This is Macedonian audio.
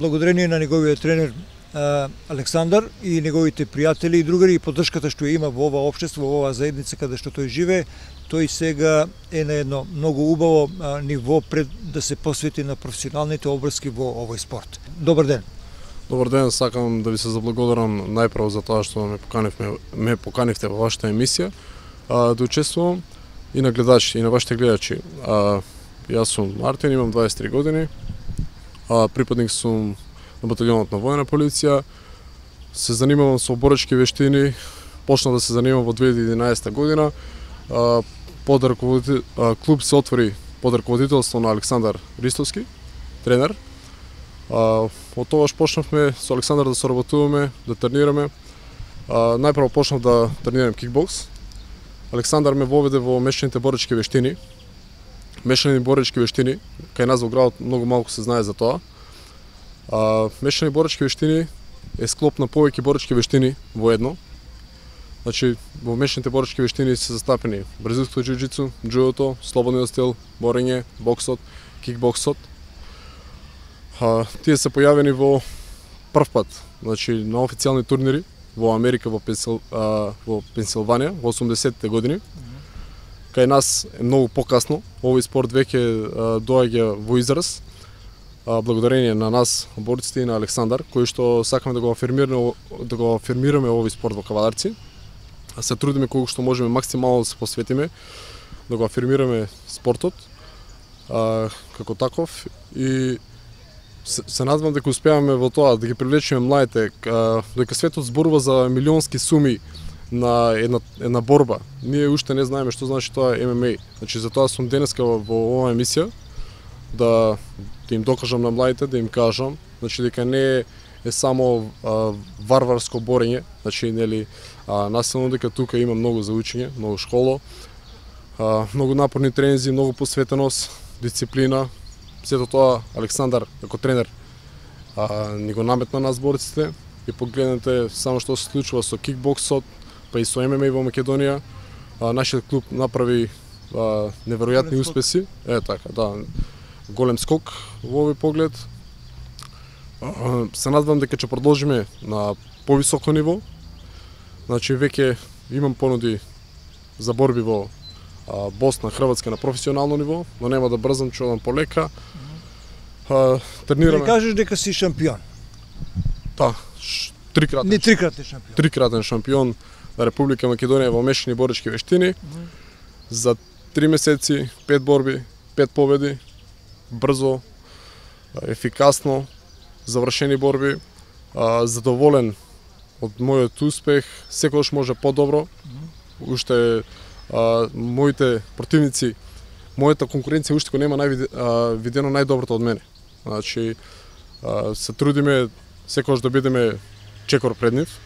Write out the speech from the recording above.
благодарение на неговиот тренер Александар и неговите пријатели и другари и поддршката што ја има во ова општество, во оваа заедница каде што тој живее, тој сега е на едно многу убаво ниво пред да се посвети на професионалните обврски во овој спорт. Добар ден. Добар ден, сакам да ви се заблагодарам најпрво за тоа што ме поканивте во вашата емисија да учествувам и на гледачи, и на вашите гледачи. Јас сум Мартин, имам 23 години, припадник сум на баталионот на војна полиција, се занимавам со боречки вештини, почнав да се занимавам во 2011 година. Клуб се отвори под раководителство на Александар Ристовски, тренер. Од тогаш почнавме со Александар да соработуваме, да тренираме. Најпрво почнав да тренирам кикбокс. Александар ме воведе во мешаните боречки вештини. Мешани боречки вештини, кај нас во градот многу малку се знае за тоа. Мешани боречки вештини е склоп на повеќе боречки вештини во едно. Значи, во мешаните боречки вештини се застапени бразилското џиу-џицу, џудото, слободниот стил, борење, боксот, кикбоксот. Тие се појавени во прв пат, значи на официјални турнири во Америка, во Пенсилванија, во 80-те години. Кај нас е многу покасно, овој спорт веќе доаѓа во израз, благодарение на нас, борците и на Александар, кои што сакаме да го афирмираме овој спорт во Кавадарци. Се трудиме колку што можеме максимално да се посветиме, да го афирмираме спортот како таков и се надевам дека успеаваме во тоа да ги привлечеме младите, дека светот зборува за милионски суми на една борба. Ние уште не знаеме што значи тоа ММА. Значи затоа сум денеска во оваа емисија да им докажам на младите, да им кажам, значи дека не е само варварско борење, значи нели насилно, дека тука има многу за учење, многу школа, многу напорни тренинзи, многу посветеност, дисциплина. Сето тоа Александар како тренер ни го наметна нас борците и погледнете само што се случува со кикбоксот, па и со ММА во Македонија. Нашиот клуб направи неверојатни успеси. Така, да, голем скок во овој поглед. Се надевам дека ќе продолжиме на повисоко ниво. Значи веќе имам понуди за борби во Босна, Хрватска на професионално ниво, но нема да брзам, ќе одам полека. Тренираме. Не кажеш дека си шампион. Да, трикратен шампион на Република Македонија во мешани боречки вештини. За 3 месеци, 5 борби, 5 победи, брзо, ефикасно, завршени борби, задоволен од мојот успех, секогаш може подобро. Уште моите противници, мојата конкуренција уште го нема видено најдоброто од мене. Значи, се трудиме секогаш да бидеме чекор пред нив.